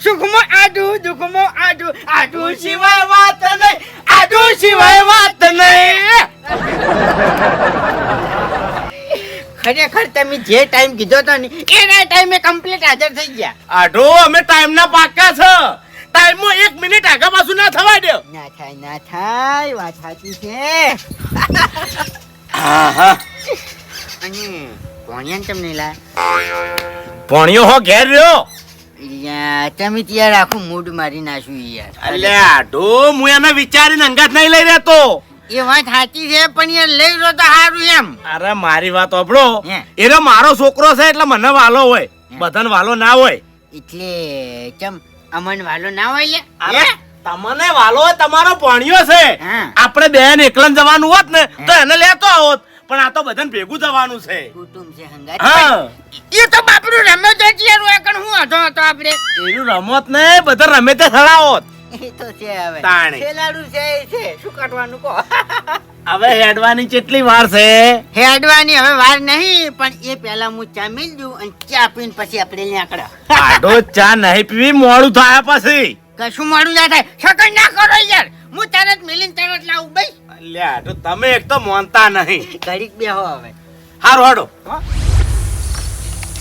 સુખમાં આડું દુઃખમાં આડું આડું સિવાય વાત નહીં આડું સિવાય વાત નહીં. ખરેખર તમે જે ટાઈમ કીધો તો ને એના ટાઈમે કમ્પ્લીટ હાજર થઈ ગયા. આઢો અમે ટાઈમ ના પાકા છે. ટાઈમ માં 1 મિનિટ આગા પાછું ના થવા દે. ના થાય વાત સાચી છે. હા અને કોણિયાન તમને લા ભણ્યો હો ઘેર રહ્યો. યાર તમે ત્યાં આખું મૂડ મારી નાખ્યું યાર. અલે આઢો હું એને વિચારીને અંગાત નહીં લઈ રહેતો. એ વાત સાચી છે પણ યાર લઈ રહ્યો તો સારું એમ. અરે મારી વાત સાંભળો. હે. એનો મારો છોકરો છે એટલે મને વાલો હોય. બધાને વાલો ના હોય. એટલે ચમ અમન વાલો ના હોય લે. અરે તમને વાલો હોય તમારો ભણ્યો છે. હા. આપણે બેન એકલા જવાનું હોત ને તો એને લેતો આવત. પણ આ તો બધાને ભેગું જવાનું છે. કુટુંબ છે હંગાત. હા એ તો બાપરું રમે તો યાર વાકણ હું હતો આપણે. એનું રમત ને બધા રમે તે થડાવત. એ તો છે હવે. તાણે. ખેલાડુ છે એ છે શું કાઢવાનું કહો. હવે હેડવાની કેટલી વાર છે? હેડવાની હવે વાર નહીં પણ એ પહેલા હું ચા મિલ દઉં અને ચા પીને પછી આપણે નીકળ્યા. આડો ચા નહીં પીવી મોડું થાય પછી. કશું મોડું ના થાય સકન ના કરો યાર હું તરત મિલીને તરત લાવું ભાઈ. અલ્યા તો તમે એક તો મોનતા નહીં. ઘડીક બેહો હવે. હારું હાડો.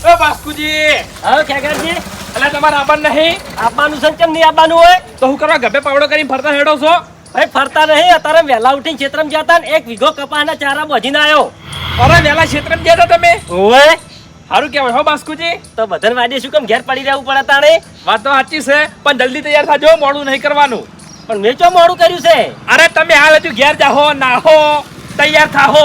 ઓ બાસ્કુજી, હા ખેગરજી, અલા તમારે આવવાનું નહીં આપવાનું છે કેમ નહીં આપવાનું હોય? તો હું કરવા ગભે પાવડો કરીને ફરતા હેડો છો? ભાઈ ફરતા નહીં, અત્યારે વહેલા ઉઠીને ખેતરમાં ગયા હતા ને 1 વીઘો કપાસના ચારા બોજીને આવ્યો. અરે વેલા ક્ષેત્રમાં ગયા હતા તમે? ઓવે સારું કહેવાય હો બાસ્કુજી. તો બધાને વાડે શું કેમ ઘેર પડી રહેવું પડે તાણે? વાત તો સાચી છે પણ જલ્દી તૈયાર થાજો, મોડું નહીં કરવાનું. પણ મેં ચો મોડું કર્યું છે? અરે તમે હાલ હજુ ઘેર જાહો નાહો તૈયાર થાહો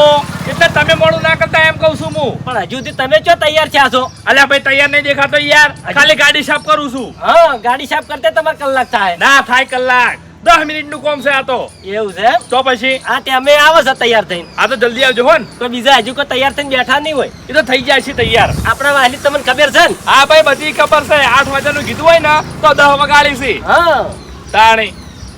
એટલે તમે મોડું ના કરતા એમ કહું છું હું. પણ હજુ સુધી તમે ચો તૈયાર થયા છો? અલ્યા ભાઈ તૈયાર નહીં દેખાતો યાર, ખાલી ગાડી સાફ કરું છું. હા ગાડી સાફ કરતે તમારે કલાક થાય. ના થાય કલાક, 10 મિનિટનું કામ છે આ તો. એવું છે એમ? તો પછી હા તે અમે આવે છે તૈયાર થઈને. આ તો જલ્દી આવજો હો ને. તો બીજા હજુ કોઈ તૈયાર થઈને બેઠા નહીં હોય? એ તો થઈ જાય છે તૈયાર. આપણા વાલી તમને ખબર છે ને? હા ભાઈ બધી ખબર છે. 8 વાગ્યાનું કીધું હોય ને તો 10 વગાડી છે. હા તાણી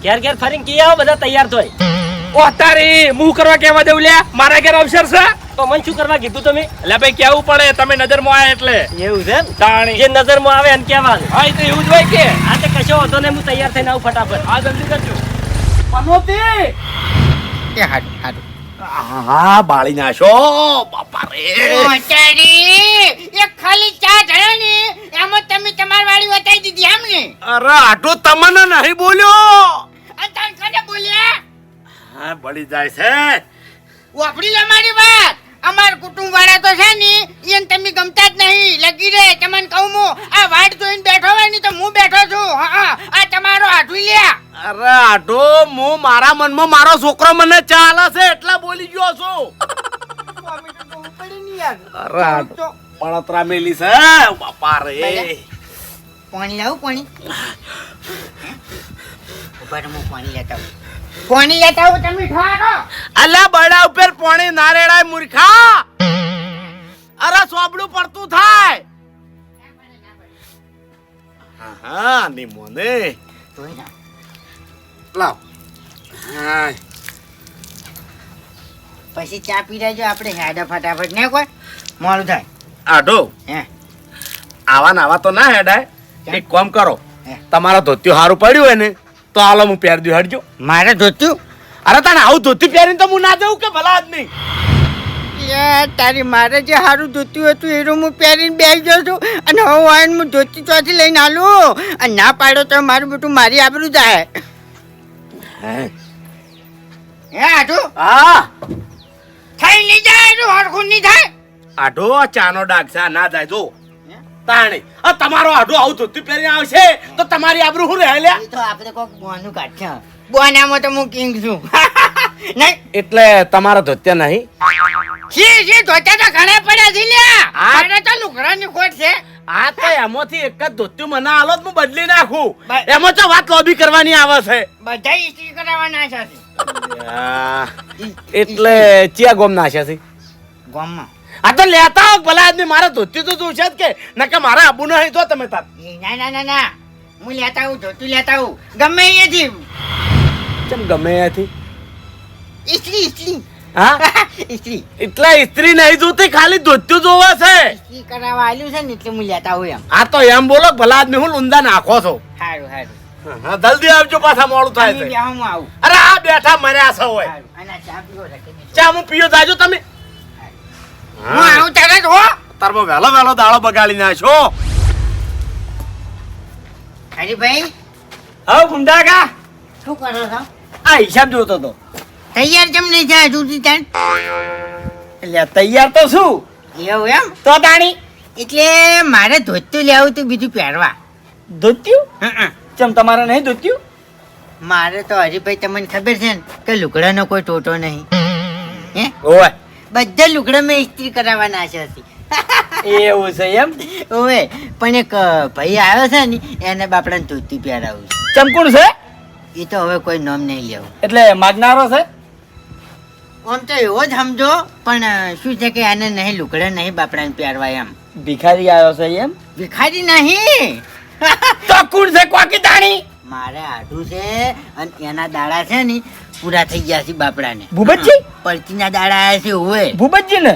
ઘેર ઘેર ફરીને કી આવો બધા તૈયાર થાય. ઓ તારી મું કરવા કેવા દેવું લ્યા, મારા ઘેર અવસર છે. તો મને શું કરવા કીધું તમે? એટલે ભાઈ કેવું પડે, તમે નજરમાં આયા એટલે. એવું છે એમ? તાણી જે નજરમાં આવે એને કહેવાનું. હા એ તો એવું જ હોય કે. આ તે કશો વાંધો નહીં, હું તૈયાર થઈને આવું ફટાફટ. આ જલ્દી કરજો. પનોતી એ હાડું હાડું. હા બાળી નાશો બાપા રે. મોચારી એક ખાલી ચા જણે ને એમાં તમે તમારી વાળી વટાઈ દીધી એમ ને. અરે આટલું તમને નહીં બોલ્યો. અંતર કને બોલ્યા હા બળી જાય છે. વાપરી લે મારી વાત. અમાર કુટુંબ વાળા તો છે ને એને તમે ગમતા જ નહીં. લગી રે તમને કહું હું આ વાટ જોઈને બેઠો હોય ને તો હું બેઠો છું. હા આ તમારો હાથું લ્યા. અરે આટો હું મારા મનમાં મારો છોકરો મને ચાલે છે એટલે બોલી ગયો છું. અરે આટો પડતરા મેલી છે બાપા રે. પાણી લાવું પાણી. ઉભા રહો, હું પાણી લેતા આવું. પાણી લેતા આવું તમે ઠારો. અલ્યા બડા ઉપર પાણી ના રેડાય મૂર્ખા. અરે સોબડું પડતું થાય. હા ની મોને ધોઈ નાખ. લાવ. હા પછી ચા પી લેજો આપણે હેડા ફટાફટ ને કોઈ મોડું થાય. આઢો હે આવા ને આવા તો ના હેડાય. એક કામ કરો, હે. તમારા ધોતિયું સારું પડ્યું હોય ને તો હાલો હું પહેરી દઉં. હટજો. મારે ધોત્યું. અરે તને આવું ધોતી પહેરીને તો હું ના જઉં કે ભલા આદમી. યાર તારી મારે જે સારું ધોતું હતું એનું હું પહેરીને બેસી ગયો છું અને હવે વાયન હું ધોતી ચોથી લઈને આલું અને ના પાડો તો મારું બેટું મારી આબરૂ જાય. હે આટું હા થઈ નહીં જાય એનું હરખું નહીં થાય. આઢો ચાનો ડાગ છે, ના જાય જો તાણે. આ તમારો આઢો આવું ધોતી પહેરીને આવશે તો તમારી આબરૂ શું રહે લ્યા? એ તો આપણે કોક બોનું કાઢ્યા. બોનામાં તો હું કિંગ છું. નહીં એટલે તમારા ધોત્યા નહીં? છી ધોતા તો ઘણા પડ્યા છે લ્યા. આને તો લુગડાની ખોટ છે. આ તો એમાંથી એક જ ધોત્યું મને આલો તો હું બદલી નાખું. બસ. એમાં તો વાત લોબી કરવાની આવે છે. બધા ઇસ્ત્રી કરાવવાના છે. એટલે ચિયા ગોમ નાખ્યા છે ગામમાં આ તો લેતા આવો ભલા આદમી. મારે ધોત્યું તો જોશે જ કે નકે મારે આબુ નહીં તો તમે તાર. એ ના ના ના ના હું લેતા આવું ધોતું લેતા આવું ગમે અહીંયાથી. ચમ ગમે ત્યાંથી? ઇસ્ત્રી ઇસ્ત્રી હા ઇસ્ત્રી એટલે ઇસ્ત્રી નહીં જોતી, ખાલી ધોત્યું જોવે છે. ઇસ્ત્રી કરાવવા આલ્યું છે ને એટલે હું લેતા હોય એમ. આ તો એમ બોલો કે ભલા આદમી હું લુંદા નાખો છો. સારું સારું. હા, જલ્દી આવજો, પાછા મોડું થાય તમે છે. બેહો, હું આવું. અરે આ બેઠા મર્યા છો હોય. સારું. અને આ ચા પીવો રાખીને. ચા હું પીયો જાજો તમે. હું આવું તરત હો. તારમાં વહેલો વહેલો દાડો બગાડી નાખ્યો. હરીભાઈ હા ભૂંડા કા શું કરો છો? આ હિસાબ જોતો તો. તૈયાર કેમ નહીં થાય સુધી તાણ? એટલે તૈયાર તો શું એવું એમ? તો તાણી એટલે મારે ધોતું લેવું તું બીજું પહેરવા. ધોત્યું હં. ચમ તમારે નહીં ધોત્યું? મારે તો હરીભાઈ તમને ખબર છે ને કે લુગડાનો કોઈ ટોટો નહીં. હે ઓય બધા લુગડા મેં ઇસ્ત્રી કરાવવાના છે હજી. એવું છે એમ? ઓવે પણ એક ભાઈ આવ્યો છે ને એને બાપડાને ધોતી પહેરાવું છે. ચમકુણ છે એ તો હવે કોઈ નામ નહીં લેવું. એટલે માગનારો છે. આમ તો એવો જ સમજો પણ શું છે કે આને નહીં લુગડા નહીં બાપડાને પહેરવા એમ. ભિખારી આવ્યો છે એમ? ભિખારી નહીં. તો કોણ છે કોકી તાણી? મારે આઢું છે અને એના દાડા છે ને પૂરા થઈ ગયા છે બાપડાને. ભૂપતજી? પડતીના દાડા આવ્યા છે ઓવે. ભૂપતજી ને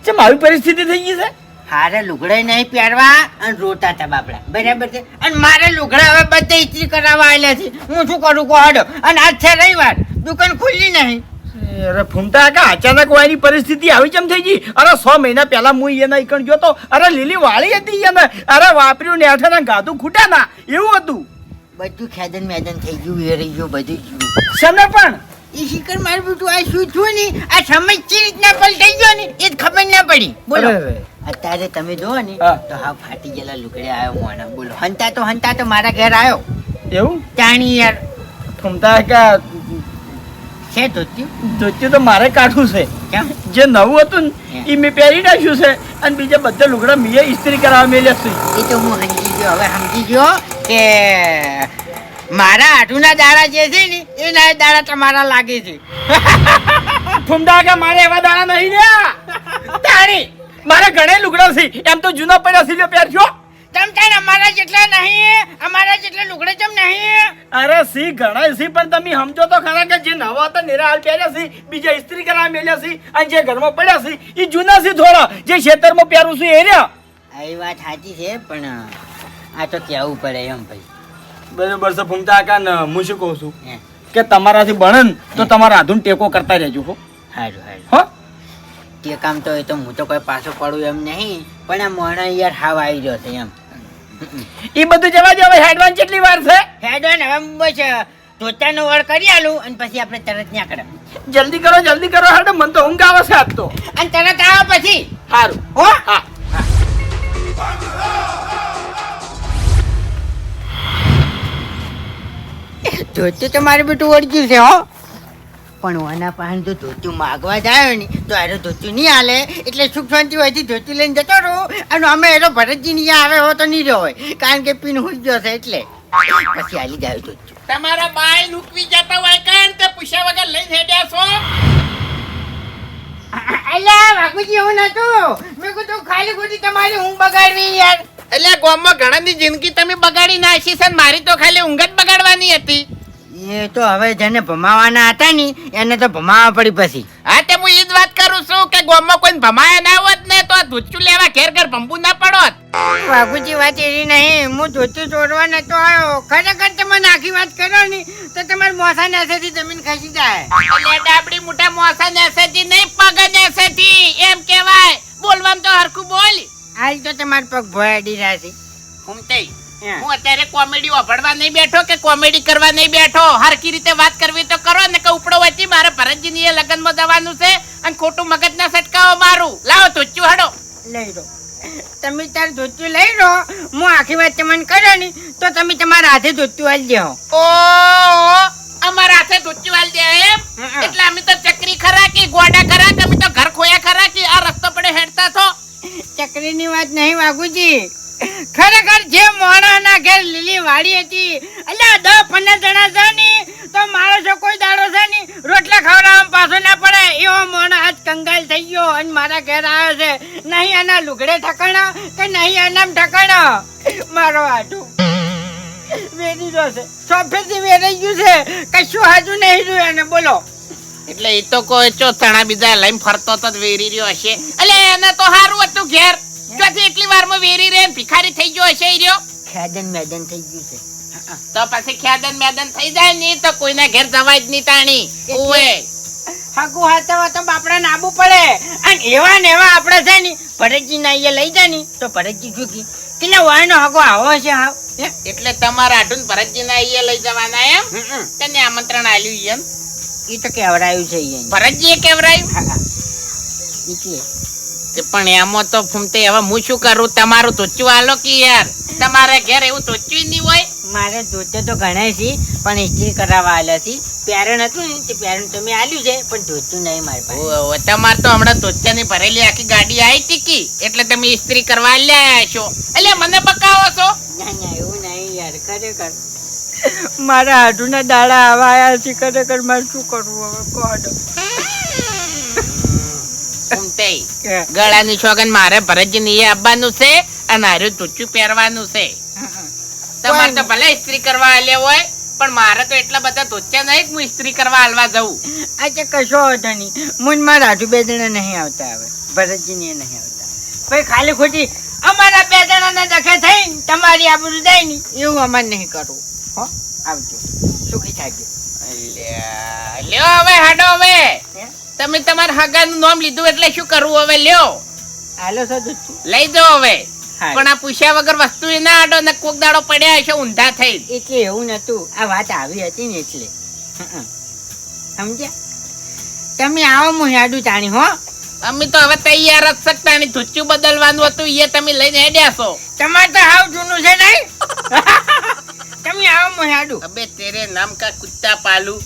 ચમ આવી પરિસ્થિતિ થઈ ગઈ છે? હારે લુગડા નહીં પહેરવા અને રોતા હતા બાપડા. બરાબર છે. અને મારે લુગડા હવે બધા ઇસ્ત્રી કરાવવા આવેલા છે. હું શું કરું કહો હાડો. અને આજ છે રવિવાર, દુકાન ખુલ્લી નહીં. અરે ફૂમતા કા અચાનક વાયની પરિસ્થિતિ આવી કેમ થઈ ગઈ? અરે 6 મહિના પહેલા હું એના ઈકણ ગયો તો. અરે લીલી વાળી હતી એને. અરે વાપર્યું ને હેઠળ ગાધું ખૂટા ના એવું હતું. બધું ખેદન મેદન થઈ ગયું, વેરાઈ ગયું, બધું જ ગયું. શમે પણ એ શિખર મારું બેટું આ શું થયું ને આ સમજ ચી રીતના પલટાઈ ગયો ને એ જ ખબર ના પડી. બોલો અરે. અત્યારે તમે જોવો ને હા. તો હા ફાટી ગયેલા લુગડે આવ્યો મોણા. બોલો હંતા તો મારા ઘેર આવ્યો. એવું તાણી યાર ફૂમતા કા છે ધોત્યું. ધોત્યું તો મારે કાઢવું છે. કેમ? જે નવું હતું ને એ મેં પહેરી નાખ્યું છે અને બીજા બધા લુગડા મેં ઇસ્ત્રી કરાવવા મેલ્યા છે. એ તો હું સમજી ગયો. હવે સમજી ગયો કે મારા આઠુના દાડા જે છે ને એ ના દાડા તમારા લાગે છે. ફૂમતા કા મારે એવા દાડા નહીં લ્યા. તાણી મારે ઘણે લુગડા છે એમ તો જૂના પડ્યા છે લ્યો પહેરજો. તમ તાણ અમારા જેટલા નહીં, અમારા જેટલા લુગડા ચમ નહીં. અરે સી ઘણા સી પણ તમે સમજો તો ખરા કે જે નવા હતા નિરા હાલ પહેર્યા છે બીજા ઇસ્ત્રી કરાવવા મેલ્યા છે અને જે ઘરમાં પડ્યા છે એ જૂના છે થોડા જે ખેતરમાં પહેરું છું એ રહ્યા. આ વાત સાચી છે પણ આ તો કેવું પડે એમ ભાઈ. બરોબર છે ફૂમતા કા ને હું શું કહું છું હે, કે તમારાથી બને ને તો તમારા આધુન ટેકો કરતા રહેજો હો. હારું હારું. હો તે કામ તો એ તો હું તો કોઈ પાછો પડું એમ નહીં પણ આ મોણા યાર હાવ આવી ગયો છે એમ. એ બધું જવા દે. હવે હેડવાન કેટલી વાર છે? હેડો ને હવે બસ ધોતાનો વળ કરી આલું અને પછી આપણે તરત ન્યા કરે. જલ્દી કરો હેડો મને તો ઊંઘ આવે છે આજ તો. અને તરત આવો પછી સારું હો. હા ધોતું તો મારું બેટું વળગ્યું છે હો પણ ઓના પાસે જો ધોતું માગવા જાય ને તો એનો ધોતું નહીં હાલે એટલે સુખ શાંતિ હોયથી ધોતું લઈને જતો રહો અને અમે એનો ભરતજી નહીં આવે હો તો નહીં રહ્યો હોય કારણ કે પીન હુઈ ગયો છે એટલે પછી હાલી જાય ધોતું. તમારા બાય લુકવી જતા હોય કાન તે પૂછ્યા વગર લઈને હેડ્યા છો. અલ્યા બાપુજી એવું નતું મેં કીધું ખાલી ખોટી તમારી ઊંઘ બગાડવી યાર. એટલે ગામમાં ઘણાની જિંદગી તમે બગાડી નાખી છે ને મારી તો ખાલી ઊંઘ જ બગાડવાની હતી. એ તો હવે જેને ભમાવાના હતા ને એને તો ભમાવા પડી પછી. હા તે હું ઈ જ વાત કરું છું કે ગામમાં કોઈ ભમાયા ના હોત ને તો આ ધૂચું લેવા ઘેર ઘર ભંબુ ના પડોત. બાપુજી વાત એવી નહીં હું ધોતું ચોરવા નતો આવ્યો. ખરેખર તમે આખી વાત કરો ને તો તમારા મોસા નેસેથી જમીન ખસી જાય. એટલે ડાબડી મોટા મોસા નેસેથી નહીં પગ નેસેથી એમ કહેવાય. બોલવામાં તો હરખું બોલ. હાલ તો તમારા પગ ભોયાડી રહ્યા છે. ઘૂમતે હું અત્યારે કોમેડી વાપરવા નહીં બેઠો કે કોમેડી કરવા નહીં બેઠો. હરખી રીતે વાત કરવી તો કરો ને કે ઉપડો વચ્ચે મારે ભરતજીની એ લગ્નમાં જવાનું છે અને ખોટું મગજ ના સટકાવો મારું. લાવો ધોચ્યું હડો લઈ લો તમે તાર ધોતું લઈ લો. હું આખી વાત તમને કરો ને તો તમે તમારા હાથે ધોતું હાલ દેહો. ઓ અમારા હાથે ધોચ્યું હાલ દે એમ. એટલે અમે તો ચકરી ખરા કે ગોડા ખરા કે અમે તો ઘર ખોયા ખરા કે આ રસ્તો પડે હેડતા છો. ચકરીની વાત નહીં વાઘુજી. ખરેખર જે મોણાના ઘેર લીલી વાડી હતી અલ્યા 10-15 જણા છે ને તો મારો છો કોઈ દાડો છે ને રોટલા ખવડાવવામાં પાછો ના પડે એવો મોણા આજ કંગાલ થઈ ગયો અને મારા ઘેર આવ્યો છે. નહીં આના લુગડે ઠકાણો કે નહીં આનામ ઠકાણો. મારો આટું વેરી ગયો છે સોફેથી વેરાઈ ગયું છે કશું હાજુ નહીં રહ્યું એને. બોલો એટલે એ તો કોઈ ચોથાણા બીજા લઈને ફરતો તો જ વેરી રહ્યો હશે. અલે એને તો હારું હતું ઘેર. ચોથી એટલી વારમાં વેરી રે ને ભિખારી થઈ ગયો હશે ઈ રહ્યો. ખેદન મેદન થઈ ગયું છે. તો પછી ખેદન મેદન થઈ જાય ને તો કોઈના ઘેર જવાય જ નહીં તાણી. ઓવે હાગુ હાથવા તો બાપડા નાબુ પડે. અને એવા ને એવા આપણે છે ને ભરતજી ના અહીંયા લઈ જાય ને તો ભરતજી ચૂકી કેટલા વાયનો હાગો આવો છે હાવ. એટલે તમારા આઢુન ભરતજી ના અહીંયા લઈ જવાના એમ. તને આમંત્રણ આલ્યું એમ. ઈ તો કેવડાયું છે અહીંયા. ભરતજીએ કેવરાયું. ઈ કે તે પણ એમાં તો ફૂમતે હવે હું શું કરું? તમારું તોચ્યું આલો કે યાર. તમારે ઘેર એવું તોચ્યું નહીં હોય. મારે ધોતે તો ઘણા છે પણ ઇસ્ત્રી કરાવવા આલ્યા છે. પેરણ હતું ને તે પેરણ તો મેં આલ્યું છે પણ ધોતું નહીં મારી પાસે. ઓહો, તમારે તો હમણાં તોચ્યાની ભરેલી આખી ગાડી આવી ટીકી એટલે તમે ઇસ્ત્રી કરવા લ્યા છો. એટલે મને બકાવો છો. ના ના એવું નહીં યાર ખરેખર મારા હાડુના દાડા આવા આયા છે ખરેખર મારે શું કરવું હવે કોડ. ફૂમતે ગળાની છોગન મારે ભરતજી ની આવવાનું છે અને હારું તોચ્યું પહેરવાનું છે. તમારે તો ભલે ઇસ્ત્રી કરવા આલ્યા હોય પણ મારે તો એટલા બધા તોચ્યા નહીં કે હું ઇસ્ત્રી કરવા આલવા જઉં. આજે કશો હતો નહીં. મુન મારા હાડુ બે જણા નહીં આવતા હવે ભરતજી ને નહીં આવતા. ભાઈ ખાલી ખોટી અમારા બે જણાના દખે થઈ તમારી આબરૂ જાય ને એવું અમારે નહીં કરવું. હો આવજો સુખી થાજો. લ્યો હવે હાડો હવે તમે તમારા હગાનું નામ લીધું એટલે શું કરવું હવે? લ્યો હાલો સર દુચ્ચું લઈ જાઓ હવે. હા. પણ આ પૂછ્યા વગર વસ્તુ એ ના આડો ને કોક દાડો પડ્યા હશે ઊંધા થઈ. એટલે એવું નતું આ વાત આવી હતી ને એટલે સમજ્યા તમે આવો હું હેડું તાણી. હો અમે તો હવે તૈયાર જ શકતા નહીં. ધુચ્ચું બદલવાનું હતું એ તમે લઈને હેડ્યા છો. તમારે તો હાવ જૂનું છે નહીં. તમે આવો હું હેડું. અબે તેરે નામ કા કુત્તા પાલું.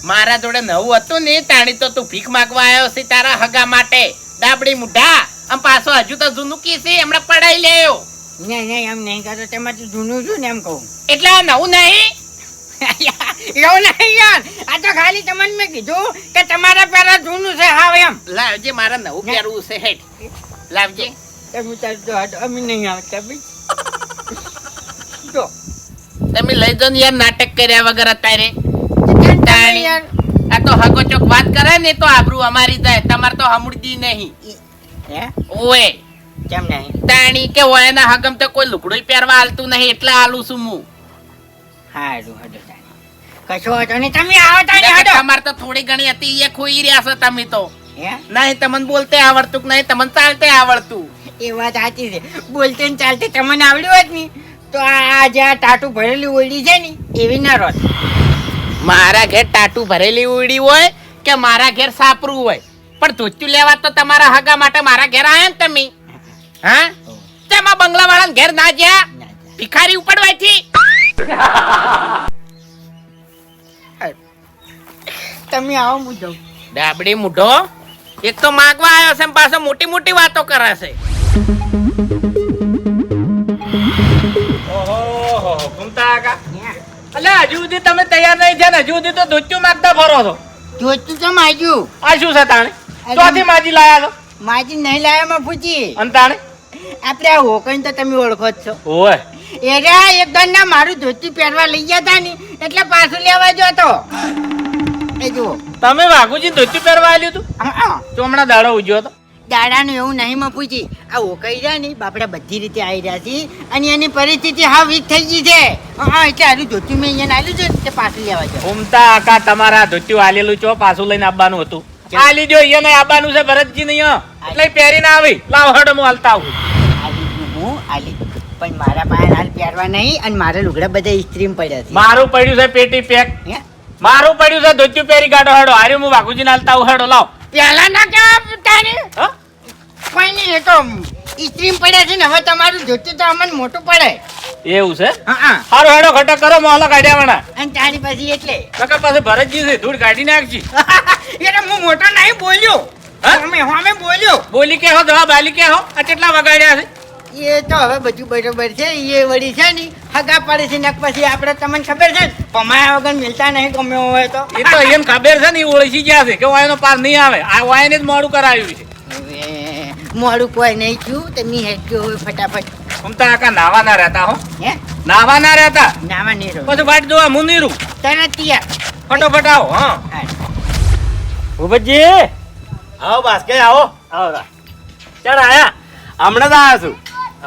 મારા જોડે નવું હતું ને તાણી તો તું ભીખ માંગવા આવ્યો છે તારા હગા માટે. ડાબડી મુઢા આમ પાછો હજુ તો જૂનું કી છે હમણાં પડાઈ લેયો. નહીં નહીં એમ નહીં કરતો તમારે તો જૂનું છું ને એમ કહું. એટલે આ નવું નહીં. એવું નહીં યાર આ તો ખાલી તમને મેં કીધું કે તમારા પેલા જૂનું છે હાવ એમ. લાવજે મારે નવું પહેરવું છે હેઠ. લાવજે. તમે તાર તો હાડો અમે નહીં આવતા ભાઈ. જો તમે લઈ જાઓ ને યાર નાટક કર્યા વગર અત્યારે. તાણી યાર આ તો હગો ચોક વાત કરે ને તો આબરૂ અમારી જાય. તમારે તો હમુડતી નહીં. હે ઓએ કેમ નહીં? તાણી કે ઓયના હગમ તો કોઈ લુગડું પહેરવા હાલતું નહીં એટલે આલું છું હું. હાડું હાડું તાણી કશો હતો નહીં. તમે આવો તાણી હાડો. તમારે તો થોડી ઘણી હતી એ ખોઈ રહ્યા છો તમે તો. હે નહીં તમને બોલતે આવડતું કે નહીં તમને ચાલતે આવડતું. એ વાત સાચી છે. બોલતે ને ચાલતે તમને આવડ્યું હોત ને તો આ જે આ ટાટું ભરેલી ઓળી છે ને એવી ના રોત. મારા ઘેર ટાટુ ભરેલી ઉડી હોય કે મારા ઘેર સાપરું હોય પણ ધોચ્યું લેવા તો તમારા હગા માટે મારા ઘેર આયા ને તમે. હા તેમાં બંગલા વાળા ઘેર ના જ્યા ભિખારી ઉપડવાથી. તમે આવો હું જાઉં. ડાબડી મુઢો એક તો માગવા આવ્યો છે ને પાછો મોટી મોટી વાતો કરે છે. ઓહો ઘૂમતા કાકા. અલે હજુ સુધી તમે તૈયાર નહીં થયા ને હજુ સુધી તો ધોચ્યું માંગતા ફરો છો. જોતું તો માજ્યું. આ શું છે તાણે? ચોથી માજી લાયા છો. માજી નહીં લાવ્યા માં પૂછી. અને તાણે આપણે આ હોકન તો તમે ઓળખો જ છો. ઓય એરા એક દંડ ના મારું ધોતી પહેરવા લઈ ગયા હતા ને એટલે પાછું લેવા જો તો એ જુઓ. તમે વાઘુજી ધોતી પહેરવા આલ્યું તું? તો હમણાં દાડો ઉજ્યો હતો. દાડાનું એવું નહીં માં પૂછી. આ હોકાઈ રહ્યા ને બાપડા બધી રીતે આવી રહ્યા છે અને એની પરિસ્થિતિ હાવ વીક થઈ ગઈ છે. એટલે હારું ધોતી મેં અહીંયા આલ્યું છે ને તે પાછું લેવા જો. ઘૂમતા કાકા તમારા ધોત્યું આલેલું છો પાછું લઈને આવવાનું હતું. આલી જો અહીંયા આવવાનું છે ભરતજી ને એટલે પહેરીને આવી. લાવ હડો હું હાલતા આવું. આલી ગયું હું આલી પણ મારા પાસે હાલ પહેરવા નહીં અને મારા લુગડા બધા ઇસ્ત્રીમાં પડ્યા છે. મારું પડ્યું છે પેટી પેક. હે મારું પડ્યું છે ધોત્યું પહેરી ગાડો હડો. હાર્યું હું વાઘુજીને હાલતા આવું. હડો લાવ. પેલા ના કેવા તારે હા કોઈ નહીં એ તો ઇસ્ત્રીમાં પડ્યા છે ને હવે તમારું ધોતી તો અમને મોટું પડે. એવું છે? હા હારું હેડો ખટક કરો મોહલા કાઢ્યા વણા. અને તારી પછી એટલે કાકા પાસે ભરતજી છે ધૂળ કાઢી નાખજી. એટલે હું મોટો નહીં બોલ્યો. અમે બોલ્યો બોલી કે હો જવાબ આલી કે હો આ કેટલા વગાડ્યા છે? એ તો હવે બધું બરોબર છે. એ વળી છે ને હગા પડે છે ને પછી આપણે તમને ખબર છે ને પમાયા વગર મિલતા નહીં ગમે હોય તો. એ તો એમ ખબર છે ને એ ઓળખી ગયા છે કે વાયનો પાર નહીં આવે. આ વાયને જ મોડું કરાવ્યું છે. હવે મોડું કોઈ નહીં થયું તમે હેડજો હોય ફટાફટ. ઘૂમતા કાકા નાવા ના રહેતા હો. હે નાવા ના રહેતા નામાં નહીં રહો પછી વાટ જોવા હું નહીં રૂ. તરત તૈયાર ફટોફટ આવો. હા હા ભૂપતજી આવો બાસ્કે આવો. આવો રા. ચાલ આયા હમણાં જ આવ્યો છું.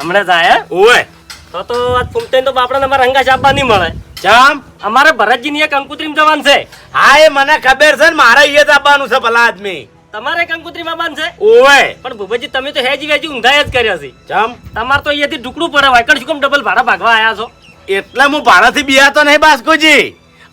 હમણાં જ આયા ઓય તો આજ ફૂમતાઈને તો બાપડાને અમારા હંગા ચાપવા નહીં મળે. ચમ અમારે ભરતજીની એક કંકુત્રીમાં જવાનું છે. હા એ મને ખબર છે ને મારે અહીંયા જ આવવાનું છે ભલા આદમી. તમારે કંકુત્રીમાં બાંધ છે ઓય પણ ભૂપતજી તમે તો હેજી વેજી ઊંધાય જ કર્યા છે. ચમ તમારે તો અહીંયાથી ઢુકડું પડે હોય કણ શું કેમ ડબલ ભાડા ભાગવા આયા છો? એટલે હું ભાડાથી બિહાતો નહીં બાસ્કુજી.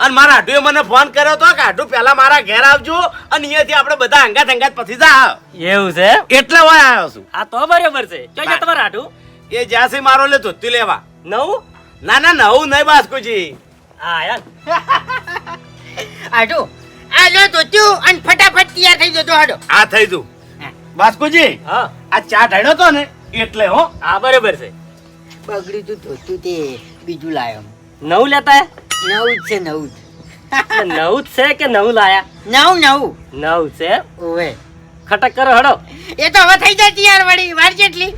અને મારા હાડુએ મને ફોન કર્યો તો કે હાડુ પહેલા મારા ઘેર આવજો અને અહીંયાથી આપણે બધા અંગાત પછી જા. એવું છે એટલે હોય આવ્યો છું. આ તો બરાબર છે. જોઈ જા તમારે હાડું એ જ્યાંથી મારો લે ધોતી લેવા. નવું ના ના નવું નહીં બાસ્કુજી. હા આયા આજો આ લો ધોત્યું અને ફટાફટ તૈયાર થઈ જજો હાડો. આ થઈ જુ બાસ્કુજી. હા આ ચા ઢળ્યો તો ને એટલે હો. હા બરાબર છે. બગડ્યું તું ધોત્યું તે બીજું લાયો. નવું લેતા નવું જ છે નવું જ. નવું જ છે કે નવું લાયા? નવું નવું છે. ઓવે ખટક કરો હડો. એ તો હવે થઈ જાય તૈયાર વળી વાર જેટલી.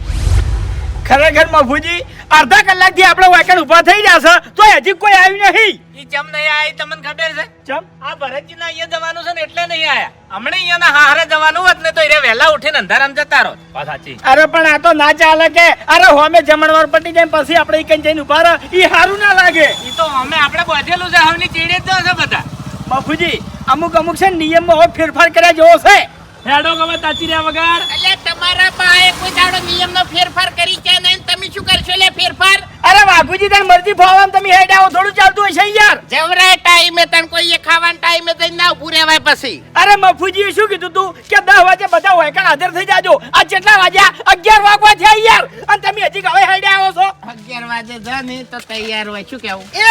ખરેખર મફુજી અડધા કલાકથી આપણે વાકણ ઊભા થઈ જશે તો હજી કોઈ આવ્યું નહીં. ઈ ચમ નહીં આયા ઈ તમને ખબર છે? ચમ આ ભરતજીના અહીંયા જવાનું છે ને એટલે નહીં આયા. હમણાં અહીંયાના હારે જવાનું હોત ને તો ઈરે વહેલા ઉઠીને અંધારામાં જતા રહો. વાત સાચી. અરે પણ આ તો ના ચાલે કે અરે હોમે જમણવાર પટી જાય પછી આપણે ઈકન જઈને ઊભા રહે ઈ હારું ના લાગે. ઈ તો અમે આપણે બધેલું છે હવની ચીડે જ છે બધા. મફુજી અમુક છે ને નિયમમાં હવે ફેરફાર કર્યા જેવો છે. હેડો ગમે તાચી રહ્યા વગર. એટલે તમારા પાસે કોઈ દાડો નિયમનો ફેરફાર કરી છે નહીં તમે શું કરશો લે ફેરફાર? અરે વાઘુજી તારી મરજી ફાવવામાં તમે હેડ આવો થોડું ચાલતું હશે યાર. જવરાય ટાઈમે તને કોઈ ખાવાના ટાઈમે જઈને ના ઉભું રહેવાય પછી. અરે મફુજીએ શું કીધું તું કે 10 વાગે બધા વાયકણ હાજર થઈ જાજો. આ કેટલા વાગ્યા 11 વાગવા થયા યાર અને તમે હજી હવે હેડ આવો છો. 11 વાગે જા ને તો તૈયાર હોય શું કેવું? એ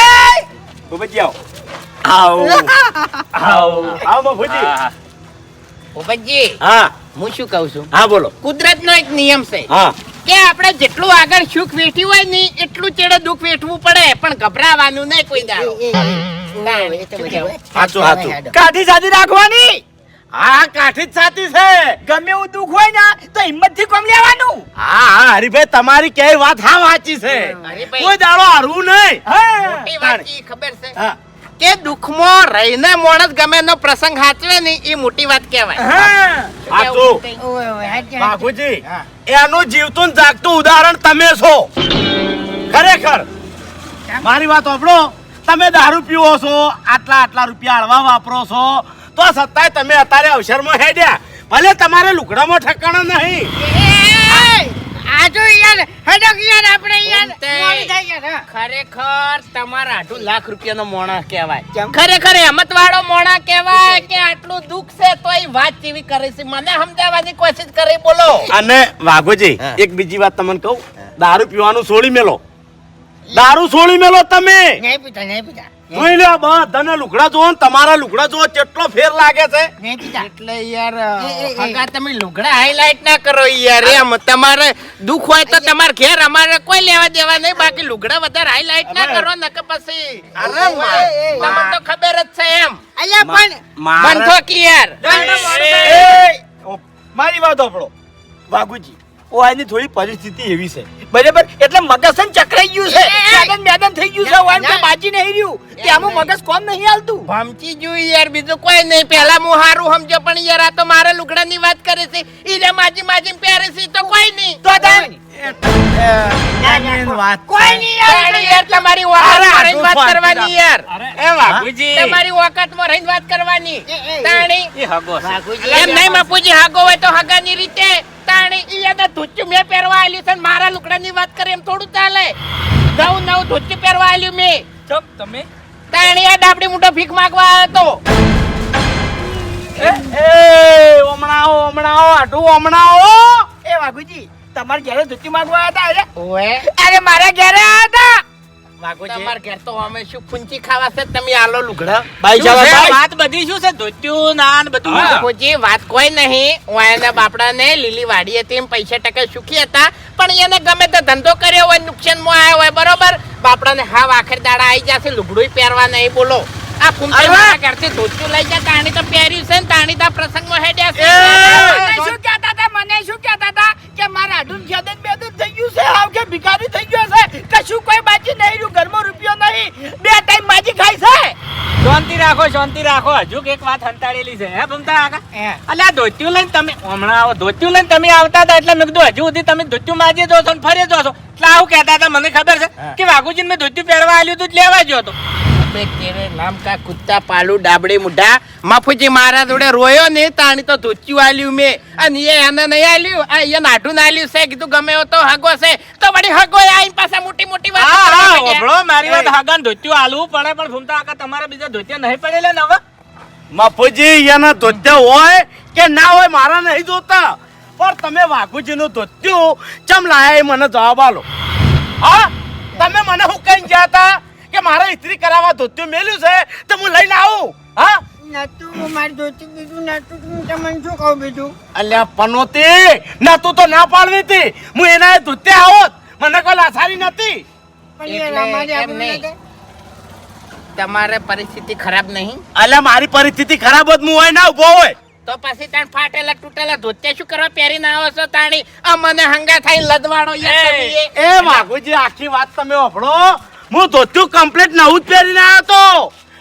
મફુજી આવો આવો આવો મફુજી. ભૂપતજી હા હું શું કહું છું હા બોલો. કુદરતનો એક નિયમ છે હા કે આપણે જેટલું આગળ સુખ વેઠ્યું હોય ને એટલું ચેડે દુઃખ વેઠવું પડે પણ ગભરાવાનું નહીં કોઈ દાડો. સાચું સાચું. કાઠી સાચી રાખવાની. હા કાઠી જ સાચી છે. ગમે એવું દુઃખ હોય ને તો હિંમત થી કોમ લેવાનું. હા હા હરીભાઈ તમારી ક્યાંય વાત હા સાચી છે. હરીભાઈ. કોઈ દાડો હારવું નહીં. મોટી વાત ઈ ખબર છે હા કે દુઃખમાં રહીને માણસ ગમે એનો પ્રસંગ સાચવે ને એ મોટી વાત કહેવાય. હા સાચું. બાપુજી એનું જીવતું ને જાગતું ઉદાહરણ તમે છો. ખરેખર મારી વાત સાંભળો. તમે દારૂ પીવો છો આટલા રૂપિયા હળવા વાપરો છો તો છતાંય તમે અત્યારે અવસરમાં હેડ્યા ભલે તમારે લુગડામાં ઠકાણા નહીં. આજો યાર હેડો યાર આપણે યાર તે મોડું થઈ ગયું, હા. ખરેખર તમારા 8 લાખ રૂપિયાનો મોણા કહેવાય. ખરેખર હેમત વાળો મોણા કહેવાય કે આટલું દુઃખ છે તોય વાત કેવી કરે છે મને સમજાવવાની કોશિશ કરી બોલો. અને વાઘોજી એક બીજી વાત તમને કહું. દારૂ પીવાનું છોડી મેલો. દારૂ છોડી મેલો તમે. નહીં પીતા જોઈ લો બધાને લુગડા જોવો ને તમારા લુગડા જોવો કેટલો ફેર લાગે છે. નહીં પીતા. એટલે યાર હગા તમે લુગડા હાઈલાઈટ ના કરો યાર. એમ તમારે દુઃખ હોય તો તમારે ઘેર અમારે કોઈ લેવા દેવા નહીં બાકી લુગડા વધારે હાઈલાઈટ ના કરો નકર પછી અરે તમને તો ખબર જ છે એમ. અલ્યા પણ બંધો કે યાર મારી વાત સાંભળો વાઘુજી. ઓ આની થોડી પરિસ્થિતિ એવી છે બરાબર એટલે મગજ છે ને ચકરાઈ ગયું છે. મેદાન થઈ ગયું છે. વાન કોઈ બાજી નહીં રહ્યું ત્યાંનું મગજ કોમ નહીં હાલતું. ભમચી જોઈ યાર બીજું કોઈ નહીં. પહેલા હું હારું સમજો પણ યાર આ તો મારા લુગડાની વાત કરે છે ઈ માજી પહેરે છે તો કોઈ નહીં. તો વાત કોઈ નહીં યાર. યાર તમારી ઓકાતમાં રહીને વાત કરવાની યાર. એ વાઘુજી તમારી ઓકાતમાં રહીને વાત કરવાની. તાણી ઈ હગો છે. એમ નહીં બાપુજી હાગો હોય તો હાગાની રીતે તાણી ઈ યાદ ધોચું મેં પહેરવા આલ્યું છે ને મારા લુગડાની વાત કરે એમ થોડું ચાલે. નવું ધોચું પહેરવા આલ્યું મેં ચમ તમે તાણી આ ડાબડી મોટો ભીખ માંગવા આવ્યો તો. હમણાં આટું હમણાં એ વાઘુજી તમારે ઘરે ધોતી માંગવા હતા ઓએ અરે મારા ઘરે હતા. તમાર ઘેર તો અમે શું ફૂંચી ખાવા છે તમે આલો લુગડા. ભાઈ શું છે? સાહેબ વાત બધી શું છે? ધોત્યું નાન બધું. બાપુજી વાત કોઈ નહીં. ઓયાના બાપડાને લીલી વાડી હતી એમ પૈસા ટકા સુખી હતા પણ એને ગમે તે ધંધો કર્યો હોય નુકસાનમાં આવ્યો હોય બરોબર બાપડાને હાવ આખર દાડા આવી જશે લુગડું પહેરવા નહીં બોલો. આ ફૂંચી મારા ઘરથી ધોતું લઈ જા તાણી તો પહેર્યું છે ને તાણી તો પ્રસંગમાં હેડ્યા છે. મને શું કહેતા હતા કે મારા આડું ખેદન બેદન થઈ ગયું છે હાવ કે ભિખારી થઈ ગયો છે કશું કોઈ બાજી નહીં રહ્યું ઘરમાં રૂપિયો નહીં 2 ટાઈમ બાજી ખાય છે. શાંતિ રાખો હજુ એક વાત હંતાડેલી છે હે ભમતા કાકા હે. અલ્યા ધોતિયું લઈને તમે હમણાં આવો ધોતિયું લઈને તમે આવતા હતા એટલે મેં કીધું હજુ સુધી તમે ધોતિયું માજી દો છો ને ફરી દો છો એટલે આવું કહેતા હતા મને ખબર છે કે વાઘુજીને મેં ધોતિયું પહેરવા આલ્યું હતું એટલે લેવા ગયો હતો અબે તેરે નામ કા કુત્તા પાલુ ડાબડી મુઢા મફુજી મારા જોડે રોયો ને તાણી તો ધોચ્યું આલ્યું મેં અને એ એને નહીં આલ્યું આ એ નાઠું ના આલ્યું છે કીધું ગમે એવો તો હગો છે તો વળી હગો આઈ પાછા મોટી મોટી વાત હા કરવા હા માંડ્યા. ઓભળો મારી વાત હાગન ધોતિયું આલવું પડે પણ ભમતા કાકા તમારા બીજા ધોતિયા નહીં પડેલા ને હવે મફુજી એના ધોત્યા હોય કે ના હોય મારા નહીં જોતા પણ તમે વાઘુજીનું ધોત્યું ચમ લાયા એ મને જવાબ આલો હા તમે મને હું કઈ ગયા હતા કે મારે ઇસ્ત્રી કરાવવા ધોત્યું મેલ્યું છે તો હું લઈને આવું હા નતું મારી ધોતી બીજું નતું હું તમને શું કહું બીજું અલ્યા પનોતી ના તું તો ના પાડવી હતી હું એના ધોત્યા આવત મને કોઈ લાસારી નથી પણ યાર એટલે અમારી એમ આબરૂ નહીં. લગાય. તમારે પરિસ્થિતિ ખરાબ નહીં અલ્યા મારી પરિસ્થિતિ ખરાબ જ હું હોય ના ઉભો હોય તો પછી તાણ ફાટેલા તૂટેલા ધોતિયા શું કરવા પહેરીને આવો છો તાણી આ મને હંગા થઈ લદવાણો યાર તમે એ. એ વાઘુજી આખી વાત તમે વાપરો હું ધોત્યું કમ્પ્લીટ નવું જ પહેરીને આવ્યો તો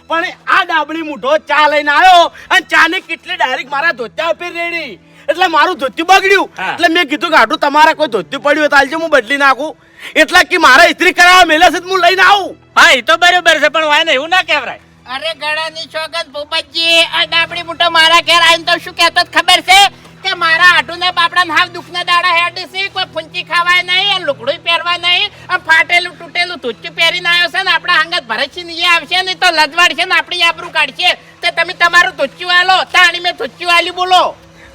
પણ આ ડાબડી મૂઠો ચા લઈને આવ્યો અને ચા ની કેટલી ડાયરેક્ટ મારા ધોત્યા ઉપર રેડી એટલે મારું ધોત્યું બગડ્યું હા. એટલે મેં કીધું કે આટલું તમારે કોઈ ધોત્યું પડ્યું હોય તો હાલજો હું બદલી નાખું એટલે કે મારે ઇસ્ત્રી કરાવવા મેલે છે તો હું લઈને આવું હા એ તો બરોબર છે પણ વાય ને એવું ના કહેવાય અરે ગળાની ચોગન ભૂપતજી આ ડાબડી મોટો મારા ઘેર આવીને તો શું કહેતો જ ખબર છે કે મારા આટુના બાપડાને હાવ દુખના દાડા હેડ છે કોઈ ફૂંચી ખાવાય નહીં અને લુગડું પહેરવા નહીં અને ફાટેલું તૂટેલું ધોતિયું પહેરીને આવ્યો છે ને આપણા હંગત ભરતસિંહ ને એ આવશે ને તો લજવાડ છે ને આપણી આબરૂ કાઢશે તો તમે તમારું ધોતિયું આલો તાણી મેં ધોતિયું આલ્યું બોલો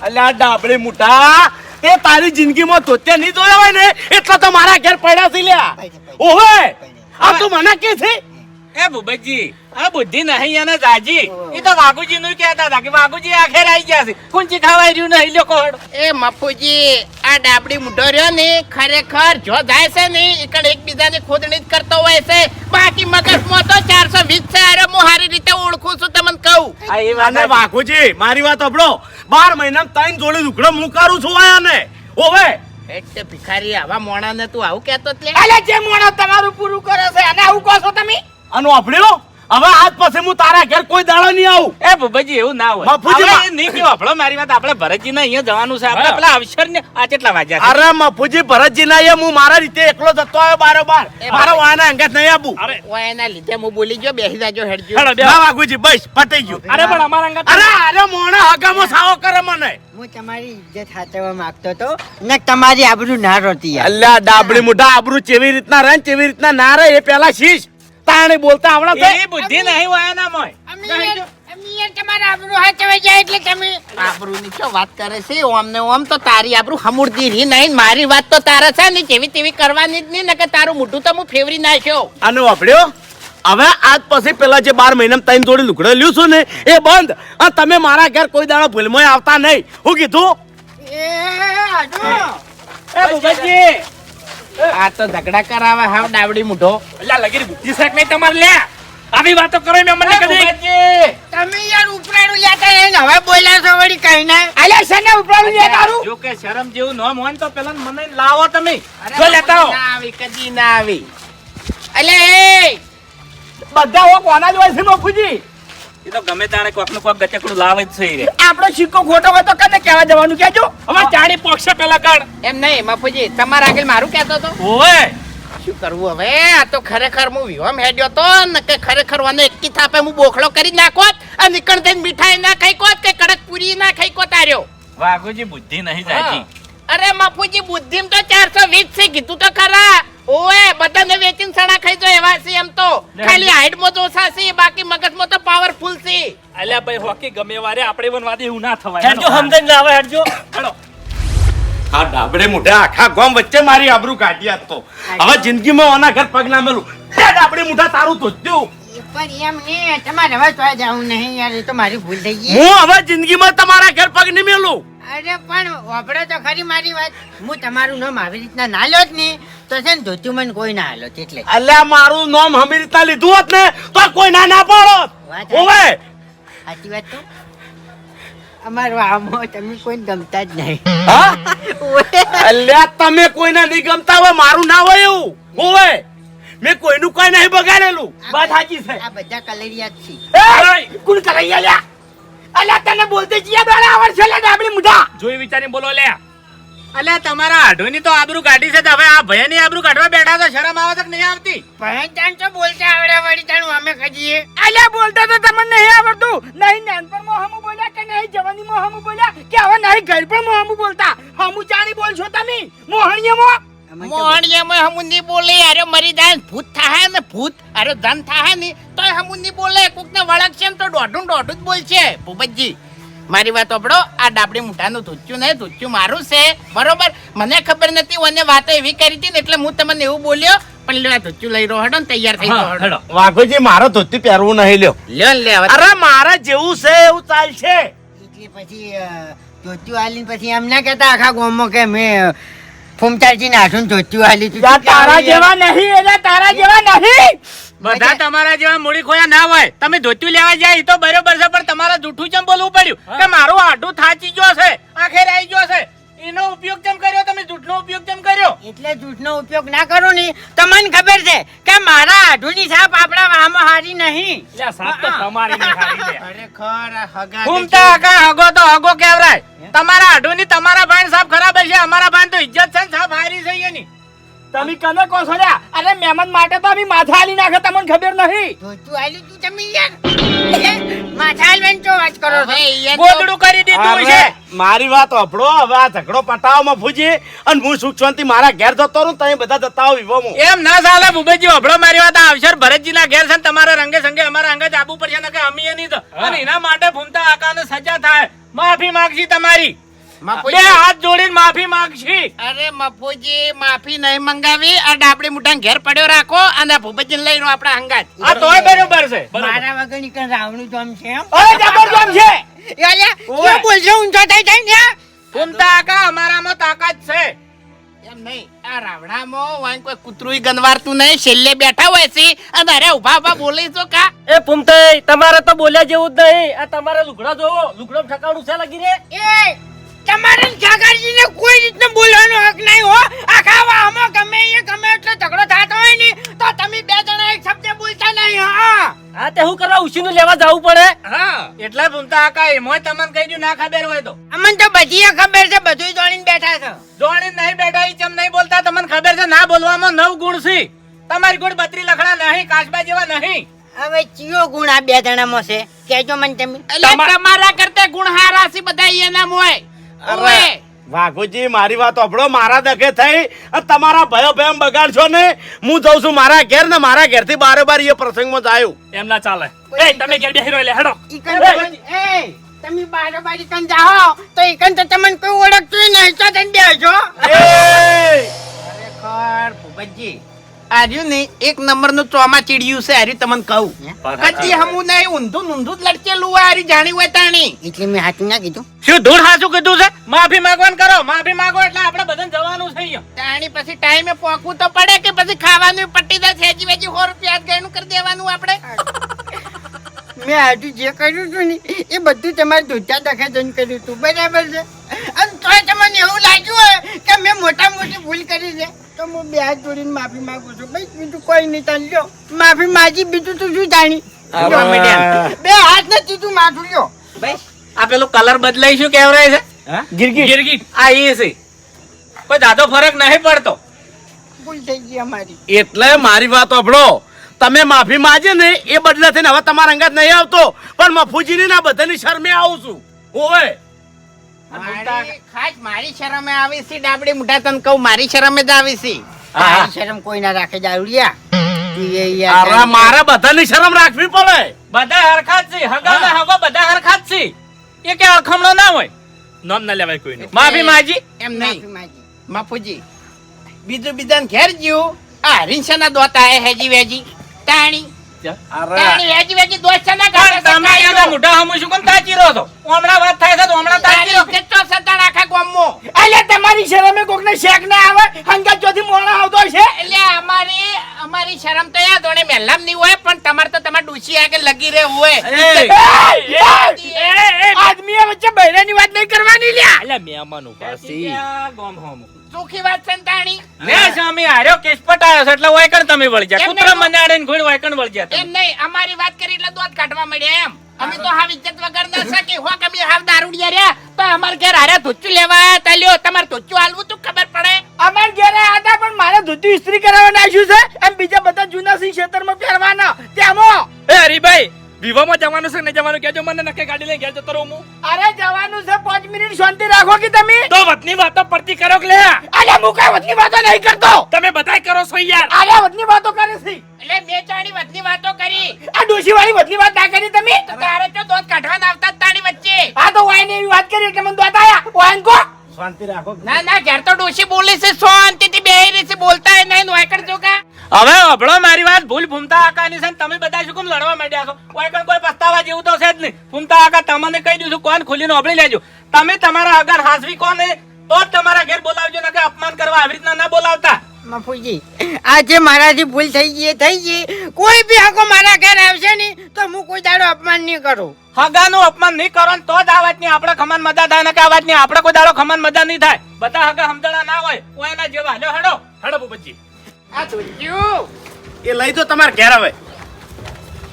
અલ્યા ડાબડી મૂઠા તે તારી જિંદગીમાં ધોત્યા નહીં જોયા હોય ને એટલા તો મારા ઘેર પડ્યા છે લ્યા ઓહે આ તું મને કે છે એ ભૂપતજી આ બુદ્ધિ નહીં અને જાજી એ તો વાઘુજી નું કહેતા હતા કે વાઘુજી આખેર આવી ગયા છે કુંચી ખાવાય રહ્યું નહીં લોકો એ મફુજી આ ડાબડી મુઢો રહ્યો ને ખરેખર જો જાય છે ને એકડ એકબીજાની ખોદણી જ કરતો હોય છે બાકી મગજમાં તો 420 છે અરે હું સારી રીતે ઓળખું છું તમને કહું આ એ વાત અને વાઘુજી મારી વાત સાંભળો 12 મહિનામાં 3 જોડી લુગડો હું કરું છું આયાને ઓવે એટલે ભિખારી આવા મોણાને તું આવું કહેતો જ લે અલે જે મોણો તમારું પૂરું કરે છે અને આવું કહો છો તમે આનો આપડ્યો હવે આજ પછી હું તારા ઘેર કોઈ દાડો નહીં આવું એ ભૂપતજી એવું ના હોય બાપુજી, આપણે એ નહીં કેવું આપણો મારી વાત આપણે ભરતજી ને અહીંયા જવાનું છે આપણે હા. પેલા અવસર ને આ કેટલા વાગ્યા છે અરે મફુજી ભરતજી ના એ હું મારા રીતે એકલો જતો આવ્યો બારોબાર એ મારો વાના અંગત નહીં આપું ઓય એના લીધે હું બોલી ગયો બેસી જાજો હેડજો હેડો, ના વાઘુજી બસ પટી ગયું અરે પણ અમારા અંગત અરે અરે મોણા હગામો સાવો કરે મને હું તમારી ઇજ્જત સાચવવા માંગતો તો ને તમારી આબરૂ ના રોતી યાર અલ્લા ડાબડી મુઢા આબરૂ ચેવી રીતના રહે ને ચેવી રીતના ના રહે એ પેલા શીશ તાણે બોલતા આવડે એ બુદ્ધિ નહીં હોય ના મોય અમે યાર તમારા આબરૂ સાચવાઈ જાય એટલે તમે આબરૂની શું વાત કરે છે ઓમ ને ઓમ તો તારી આબરૂ હમુરદી રી નહીં મારી વાત તો તારે છે ને જેવી તેવી કરવાની જ નહીં ને કે તારું મોઢું તો હું ફેવરી નાખ્યો આનો વાપર્યો હવે આજ પછી પેલા જે 12 મહિનામાં 3 જોડી લુગડો લ્યું છું ને એ બંધ અને તમે મારા ઘેર કોઈ દાડો ભૂલમાં આવતા નહીં હું કીધું એ આજુ એ ભૂપતજી આ તો ઝઘડા કરાવે હાવ ડાવડી મોઢો અલ્લા લગીરી બુદ્ધિ શેક નહીં તમારે લે આવી વાતો કરો મેં મને કદી તમે યાર ઉપરાણું લેતા એને હવે બોલ્યા છો વળી કઈ ના અલે શને ઉપરાણું લે તારું જો કે શરમ જેવું ન હોય તો પેલા મને લાવો તમે જો લેતા આવો ના આવી કદી ના આવી અલે એ બધા ઓ કોના જ હોય છે મફુજી એ તો ગમે તાણે કોક નું કોક ગચકડું લાવે જ છે ઈ રે આપણો સિક્કો ખોટો હોય તો કને કહેવા જવાનું કહેજો હવે ચાણી પોક્ષે પેલા કાઢ એમ નહીં મફુજી તમારા આગળ મારું કહેતો તો ઓય શું કરવું હવે આ તો ખરેખર હું વિવામ હેડ્યો તો ને કે ખરેખર મને એકી થાપે હું બોખડો કરી નાખોત અને નીકળ થઈને મીઠાઈ ના ખાઈ કોત કે કડક પૂરી ના ખાઈ કોત આર્યો વાઘુજી બુદ્ધિ નહીં જાજી અરે મફુજી બુદ્ધિમ તો 420 છે કીધું તો ખરા ઓએ બધાને વેચીને સણા ખાઈ જો એવા છે એમ તો ખાલી હાઈટ માં ઓછા છે બાકી મગજમાં તો પાવરફુલ છે અલ્યા ભાઈ હોકી ગમે વારે આપણે વન વાદે એવું ના થવાય હેડજો સમજાઈને ના આવે હેડજો હેડો આ ડાબડે મોઢા આખા ગામ વચ્ચે મારી આબરૂ કાઢી આજ તો હવે જિંદગીમાં ઓના ઘર પગ ના મેલું એ ડાબડે મોઢા તારું ધોત્યું પણ એમ નહીં તમારે હવે તો જવું નહીં યાર એ તો મારી ભૂલ થઈ ગઈ હું હવે જિંદગીમાં તમારા ઘર પગ નહીં મેલું અરે પણ વાપરો તો ખરી મારી વાત હું તમારું નામ આવી રીતના ના લ્યો જ નહીં તો છે ને ધોતું મને કોઈ ના હાલો એટલે અલ્યા મારું નામ હમી રીતના લીધું હોત ને તો કોઈ ના ના પાડોત વાત ઓવે સાચી વાત તો અમારું આમો તમે કોઈ ગમતા જ નહીં હા અલ્યા તમે કોઈને નહીં ગમતા હોય મારું ના હોય એવું ઓવે મેં કોઈનું કોઈ નહીં બગાડેલું. વાત સાચી છે. આ બધા કલરિયા જ છે. એ, કોણ કરાઈ લ્યા? અલ્યા તને બોલતે જીયા દોડા આવડશે લે ડાબડી મુઢા. જોઈ વિચારી બોલો લે. અલ્યા તમારા આઢોની તો આબરૂ કાઢી છે તો હવે આ ભયાની આબરૂ કાઢવા બેઠા તો શરમ આવે તો નહીં આવતી? પહેચાન તો બોલતા આવડે વળી તાણું અમે કહીએ. અલ્યા બોલતા તો તમને નહીં આવડતું. નહીં નાનપણમાં હમુ બોલ્યા કે નહીં જવાનીમાં હમુ બોલ્યા કે હવે નહીં ઘરપણમાં હમુ બોલતા. હમુ ચાણી બોલશો તમે મોહણીયામાં. મોહણીયામાં હમું નહીં બોલે અરે મરી જાય ભૂત થાય ને ભૂત અરે ધન થાય ને તોય હમું નહીં બોલે કોકને વળગશે ને તો દોઢું જ બોલશે. ભૂપતજી મારી વાત સાંભળો. આ ડાબડી મુઠાનું ધુચ્ચું નહીં ધુચ્ચું મારું છે બરોબર. મને ખબર નથી મને વાતો એવી કરી હતી ને એટલે હું તમને એવું બોલ્યો પણ લ્યો આ ધુચ્ચું લઈ રહ્યો હડો ને તૈયાર થઈ ગયો હડો. વાઘોજી મારો ધોતી પહેરવું નહીં લ્યો. લ્યો ને લે હવે. અરે મારા જેવું છે એવું ચાલશે. એટલે પછી ધોતિયું આલીને પછી એમ ના કહેતા આખા ગામમાં કે મેં ફૂમતાજીને હાથું ધોતિયું આલી તું. તારા જેવા નહીં એટલે તારા જેવા નહીં. બધા તમારા જેવા મૂડી ખોયા ના હોય. તમે ધોતિયું લેવા જાય ઈ તો બરોબર છે પણ તમારે જૂઠું ચમ બોલવું પડ્યું કે મારું આઢું થાચી ગયો છે આખેર આવી ગયો છે એનો ઉપયોગ કેમ કર્યો તમે? જૂઠનો ઉપયોગ કેમ કર્યો? એટલે જૂઠનો ઉપયોગ ના કરો ને તમને ખબર છે કે મારા આઢુની છાપ આપણા વાહમાં હારી નહીં. લે સાપ તો તમારી નહીં હારી લે. ખરેખર આ હગા ઘૂમતા હકા હગો તો હગો કેવરાય. તમારા આઢુની તમારા ભાઈ સાપ ખરાબ હશે અમારા ભાઈ તો ઇજ્જત છે ને સાપ હારી છે એની. તમે કને કહો છો લ્યા? અરે મહેમાન માટે તો અમે માથા આલી નાખે તમને ખબર નહીં. ધોતિયું આલ્યું તું તમે યાર માથા આલવાની તો વાત કરો છો. હવે ઈ તો- ગોદડું કરી દીધું છે. મારી વાત સાંભળો. હવે આ ઝઘડો પટાવવામાં ફૂજી અને હું સુખ શાંતિ મારા ઘેર જતો રહું તમે બધા જતા હો વિવોમાં. એમ ના ચાલે ભૂપતજી અભળો મારી વાત. આ અવસર ભરતજીના ઘેર છે ને તમારા રંગે સંગે અમારા અંગે જ આબુ પડશે ને કે અમે નહીં તો અને એના માટે ભૂમતા આકાને સજા થાય. માફી માંગશી તમારી. બે મફુજી હાથ જોડીને માફી માંગશી. અરે મફુજી માફી નહીં મંગાવી આ ડાબડી મુઠાને ઘેર પડ્યો રાખો અને ભૂપતજીને લઈ લો આપણા હંગાત. આ તોય બરોબર છે. મારા વગરની કઈ રાવણું જોમ છે એમ. અરે જબરજસ્ત છે. યાર શું બોલશો ઊંચો થઈ જાય ને? ભૂમતા આકા અમારામાં તાકાત છે. એમ નહીં આ રાવણામાં વાંઈ કોઈ કૂતરું ગનવારતું નહીં છેલ્લે બેઠા હોય છે અને અરે ઉભા ઉભા બોલી તો કા. એ ફૂમતાઈ તમારે તો બોલ્યા જેવું જ નહીં. આ તમારે લુગડા જોવો લુગડો ઠકાણું છે લાગી રે. એ તમારે જાગરજીને કોઈ રીતનો બોલવાનો હક નહીં હો. આખા વાહમાં ગમે એટલો ઝઘડો થતો હોય ને તો તમે બે જણા એક શબ્દ બોલતા નહીં. હા હા તે હું કરવા ઉછીનું લેવા જવું પડે? હા એટલે ભૂમતા આકા એમોય તમને કહી દઉં ના ખબર હોય તો. અમને તો બધી ખબર છે બધું જોડીને બેઠા છો. જોડીને નહીં બેઠા ઈ ચમ નહીં બોલતા તમને ખબર છે ના બોલવામાં 9 ગુણ છે. તમારી ગુણ 32 લખડા નહીં કાચબા જેવા નહીં. હવે ચિયો ગુણ આ બે જણામાં છે કહેજો મને તમે. એટલે તમારા કરતા ગુણ હારા છે બધા એના મોય. ઓય વાઘોજી મારી વાત સાંભળો. મારા દખે થઈ અને તમારા ભયો ભયમ બગાડશો ને. હું જઉં છું મારા ઘેર ને મારા ઘેરથી બારે બાર એ પ્રસંગમાં જાયો. એમ ના ચાલે. એ તમે ઘેર બેહી રહો લે હેડો. તમે બારોબારી કન જાઓ તો ઈકન તો તમને કોઈ ઓળખતું નહીં તો તમે બેસો. ખરેખર ભૂપતજી આર્યું ને એક નંબરનું ચોમા ચીડિયું છે આર્યું તમને કહું. કદી હમું નહીં ઊંધું ઊંધું જ લડકેલું હોય આર્યું જાણી હોય તાણી. એટલે મેં હાથું ના કીધું. શું ધૂળ હાચું કીધું છે? માફી માંગવાનું કરો. માફી માંગો એટલે આપણે બધાને જવાનું છે અહીંયા. તાણી પછી ટાઈમે પોકવું તો પડે કે પછી ખાવાનું પટ્ટી દા છેજી વેજી 100 રૂપિયા ગયનું કરી દેવાનું આપણે. મેં હાથું જે કર્યું હતું ને એ બધું તમારે ધોતા દખે જઈને કર્યું હતું બરાબર છે. અને તોય તમને એવું લાગ્યું હોય કે મેં મોટા મોટી ભૂલ કરી છે તો હું બે હાથ જોડીને માફી માંગુ છું. ભાઈ બીજું કોઈ નહીં ચાલ્યો માફી માગી બીજું તું શું જાણી. બે હાથ નથી તું માથું લ્યો ભાઈ આ પેલું કલર બદલાઈશું કેવરાય છે? ગિરગીટ. ગિરગીટ. આ એ છે. કોઈ દાદો ફરક નહીં પડતો. ભૂલ થઈ ગઈ અમારી. એટલે મારી વાત સાંભળો. તમે માફી માંગે ને એ બદલા થઈને હવે તમારા અંગાત નહીં આવતો પણ મફુજીની ના બધાની શરમે આવું છું. ઓવે ખાસ મારી શરમે આવી છે ડાબડી મુઠા તને કહું મારી શરમે જ આવી છે. તારી શરમ કોઈ ના રાખે દારૂડિયા. તું એ યાર અરે મારે બધાની શરમ રાખવી પડે. બધા હરખા જ છે. હગાના હગો બધા હરખા જ છે. એ કે અખમણો ના હોય. નામ ના લેવાય કોઈનું. માફી માંગી. એમ માફી નહીં માંગી. માફુજી બીજું બીજાને ઘેર જ્યું આ હરીશના દોતા હે હેજી વેજી તાણી તાણી હેજી વેજી દોસ્તાના ઘરે તમે અહીંયા મોઢા હમું શું કેમ તાચી રહ્યો છો? હમણાં વાત થાય છે તો હમણાં તાચી રહ્યો. કેટલો સતાણ આખા ગામમાં. અલ્યા તમારી શરમે કોકને શેક ના આવે હંગાત ચોથી મોણા આવતો છે. એટલે અમારી શરમ તો યાદ ઓણે મહેલામ નહીં હોય પણ તમારે તો તમારે ડૂસી આગળ લગી રહે હોય. આદમી વચ્ચે બૈરાની વાત નહીં કરવાની લ્યા. અલ્યા મહેમાન ઉભા છે. ગોમ હોમ. સુખી વાત છે ને તાણી. લે તમે હાર્યો કેસપટ આવ્યો છો એટલે વાયકણ તમે વળી ગયા. એમ કૂતરા નહીં. મને આડે ને ઘોડી વાયકણ વળી ગયા તમે. એમ નહીં અમારી વાત કરી એટલે દોત કાઢવા મળ્યા એમ અમે તો હાવ ઇજ્જત વગર ના સકી હો કે અમે હાવ દારૂડિયા રહ્યા તો અમાર ઘેર હારે ધોચું લેવા આયા તા લ્યો તમાર ધોચું હાલવું તું ખબર પડે અમાર ઘેરે આતા પણ મારે ધોતી ઇસ્ત્રી કરાવવા નાખ્યું છે એમ બીજા બધા જૂના સિંહ ખેતરમાં પહેરવાના તેમાં એ હરીભાઈ વિવામાં જવાનું છે ને જવાનું કેજો મને નકે ગાડી લઈને ઘેર જતો રહું હું. અરે જવાનું છે 5 મિનિટ શાંતિ રાખો કે તમે તો વતની વાતો પડતી કરો કે લે અરે હું કઈ વતની વાતો નહીં કરતો તમે બધાય કરો છો યાર. અરે વતની વાતો કરે છે એટલે બે ચાણી વચની વાતો કરી આ ડોશી વાળી વતની વાત ના કરી તમે તો તારે તો દોત કાઢવા આવતા જ તાણી વચ્ચે આ તો વાય ને એવી વાત કરી એટલે મને દોત આયા વાયન કો શાંતિ રાખો. ના ના ઘેર તો ડોશી બોલે છે શાંતિથી બેહી રહી છે બોલતા ય નહીં વાયકણ જો કા હવે અભળો મારી વાત ભૂલ ફૂમતા આકાની છે ને તમે બધા શું કેમ લડવા માંડ્યા છો વાયકણ કોઈ પસ્તાવા જેવું તો છે જ નહીં. ફૂમતા આકા તમને કહી દીધું કોણ ખોલીને ઓબળી લેજો. તમે તમારા અગર હાસવી કોને તો જ તમારા ઘેર બોલાવજો ને કે અપમાન કરવા આવી રીતના ના બોલાવતા. મફુજી આજે મારાથી ભૂલ થઈ ગઈ કોઈ બી હકો મારા ઘરે આવશે ને તો હું કોઈ દાડો અપમાન નહીં કરું હગાનું અપમાન નહીં કરો ને તો જ આ વાતની આપણે ખમાન મજા થાય ને કે આ વાતની આપણે કોઈ દાડો ખમાન મજા નહીં થાય. બધા હગા સમજણા ના હોય હું એના જેવા લ્યો હેડો હેડો ભૂપતજી. આ ધોચ્યું એ લઈ દો તમારા ઘેર હવે.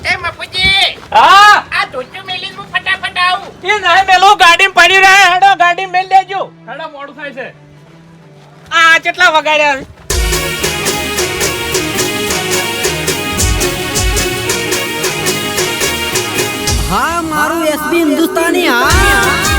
એ મફુજી હા આ ધોચ્યું મેલીને હું ફટાફટ આવું એ નહીં મેલો ગાડી પડી રહે હેડો ગાડી મેલ દેજો. હેડો મોડું થાય છે. આ કેટલા વગાડ્યા છે? હા મારું એસબી હિન્દુસ્તાની હા